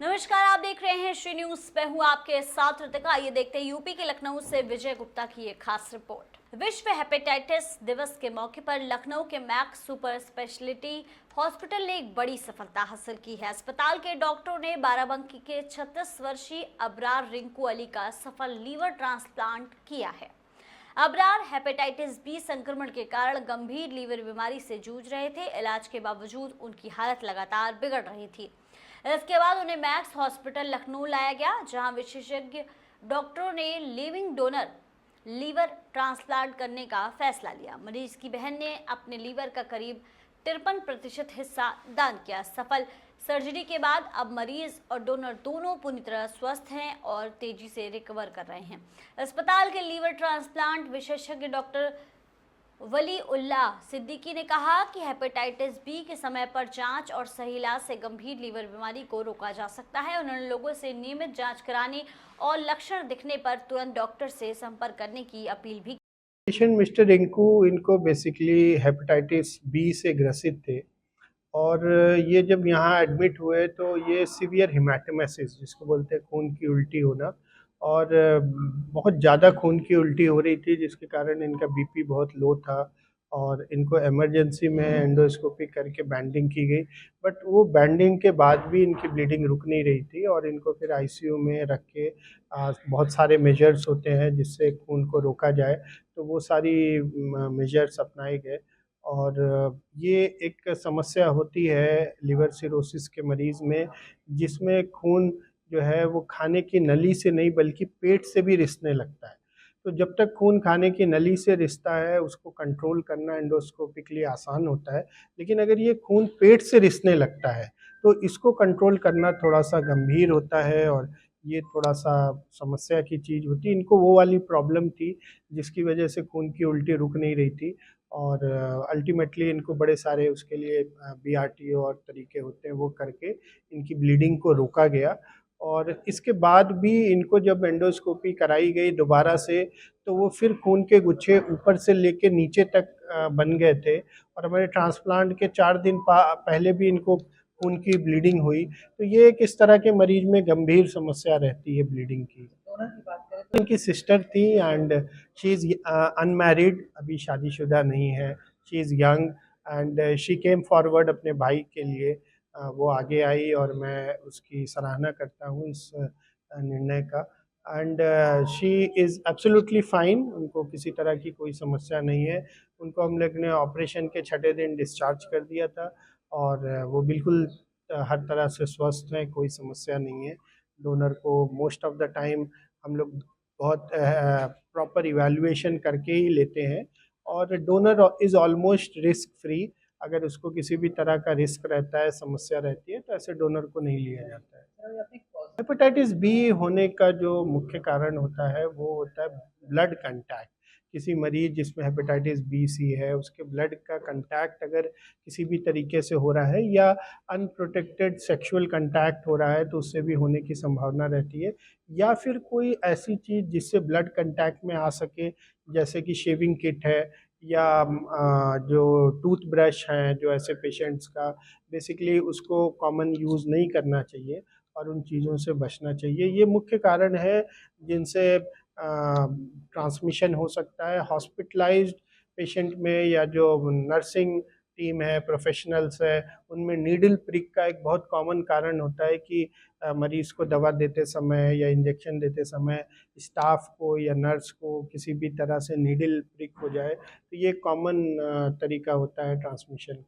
नमस्कार, आप देख रहे हैं श्री न्यूज पे हूँ आपके साथ ऋतिका। आइए देखते हैं यूपी के लखनऊ से विजय गुप्ता की एक खास रिपोर्ट। विश्व हेपेटाइटिस दिवस के मौके पर लखनऊ के मैक्स सुपर स्पेशलिटी हॉस्पिटल ने एक बड़ी सफलता हासिल की है। अस्पताल के डॉक्टरों ने बाराबंकी के 36 वर्षीय अबरार रिंकू अली का सफल लीवर ट्रांसप्लांट किया है। अबरार हेपेटाइटिस बी संक्रमण के कारण गंभीर लीवर बीमारी से जूझ रहे थे। इलाज के बावजूद उनकी हालत लगातार बिगड़ रही थी। इसके बाद उन्हें मैक्स हॉस्पिटल लखनऊ लाया गया, जहां विशेषज्ञ डॉक्टरों ने लिविंग डोनर लीवर ट्रांसप्लांट करने का फैसला लिया। मरीज की बहन ने अपने लीवर का करीब 53% हिस्सा दान किया। सफल सर्जरी के बाद अब मरीज और डोनर दोनों पूरी तरह स्वस्थ हैं और तेजी से रिकवर कर रहे हैं। अस्पताल के लीवर ट्रांसप्लांट विशेषज्ञ डॉक्टर वली उल्लाह सिद्दीकी ने कहा कि हेपेटाइटिस बी के समय पर जांच और सही इलाज से गंभीर लीवर बीमारी को रोका जा सकता है। उन्होंने लोगों से नियमित जांच कराने और लक्षण दिखने पर तुरंत डॉक्टर से संपर्क करने की अपील भी। पेशेंट मिस्टर रिंकू इनको बेसिकली हेपेटाइटिस बी से ग्रसित थे और ये जब यहाँ एडमिट हुए तो ये सीवियर हेमाटोमेसिस जिसको बोलते हैं खून की उल्टी होना और बहुत ज़्यादा खून की उल्टी हो रही थी, जिसके कारण इनका बीपी बहुत लो था और इनको इमरजेंसी में एंडोस्कोपी करके बैंडिंग की गई। बट वो बैंडिंग के बाद भी इनकी ब्लीडिंग रुक नहीं रही थी और इनको फिर आईसीयू में रख के बहुत सारे मेजर्स होते हैं जिससे खून को रोका जाए, तो वो सारी मेजर्स अपनाए गए। और ये एक समस्या होती है लिवर सिरोसिस के मरीज़ में, जिसमें खून जो है वो खाने की नली से नहीं बल्कि पेट से भी रिसने लगता है। तो जब तक खून खाने की नली से रिसता है उसको कंट्रोल करना एंडोस्कोपिकली आसान होता है, लेकिन अगर ये खून पेट से रिसने लगता है तो इसको कंट्रोल करना थोड़ा-सा गंभीर होता है और ये थोड़ा-सा समस्या की चीज़ होती है। इनको वो वाली प्रॉब्लम थी जिसकी वजह से खून की उल्टी रुक नहीं रही थी और अल्टीमेटली इनको बड़े सारे उसके लिए बीआरटी और तरीके होते हैं वो करके इनकी ब्लीडिंग को रोका गया। और इसके बाद भी इनको जब एंडोस्कोपी कराई गई दोबारा से, तो वो फिर खून के गुच्छे ऊपर से लेके नीचे तक बन गए थे और हमारे ट्रांसप्लांट के 4 दिन पहले भी इनको खून की ब्लीडिंग हुई। तो ये एक इस तरह के मरीज में गंभीर समस्या रहती है ब्लीडिंग की। इनकी सिस्टर थी एंड शी इज़ अनमैरिड, अभी शादीशुदा नहीं है। She is young and she came forward अपने भाई के लिए। वो आगे आई और मैं उसकी सराहना करता हूँ इस निर्णय का। And she is absolutely fine, उनको किसी तरह की कोई समस्या नहीं है। उनको हम लोग ने ऑपरेशन के छठे दिन डिस्चार्ज कर दिया था और वो बिल्कुल हर तरह से स्वस्थ हैं, कोई समस्या नहीं है। डोनर को मोस्ट ऑफ द टाइम हम लोग बहुत प्रॉपर इवैल्यूएशन करके ही लेते हैं और donor is almost risk free. अगर उसको किसी भी तरह का रिस्क रहता है, समस्या रहती है, तो ऐसे डोनर को नहीं लिया जाता है। हेपेटाइटिस बी होने का जो मुख्य कारण होता है वो होता है ब्लड कंटैक्ट। किसी मरीज जिसमें हेपेटाइटिस बी सी है उसके ब्लड का कंटैक्ट अगर किसी भी तरीके से हो रहा है या अनप्रोटेक्टेड सेक्सुअल कंटैक्ट हो रहा है तो उससे भी होने की संभावना रहती है, या फिर कोई ऐसी चीज़ जिससे ब्लड कंटैक्ट में आ सके, जैसे कि शेविंग किट है या जो टूथ ब्रश हैं, जो ऐसे पेशेंट्स का बेसिकली उसको कॉमन यूज़ नहीं करना चाहिए और उन चीज़ों से बचना चाहिए। ये मुख्य कारण है जिनसे ट्रांसमिशन हो सकता है। हॉस्पिटलाइज्ड पेशेंट में या जो नर्सिंग टीम है, प्रोफेशनल्स है, उनमें नीडल प्रिक का एक बहुत कॉमन कारण होता है कि मरीज़ को दवा देते समय या इंजेक्शन देते समय स्टाफ को या नर्स को किसी भी तरह से नीडल प्रिक हो जाए, तो ये कॉमन तरीका होता है ट्रांसमिशन।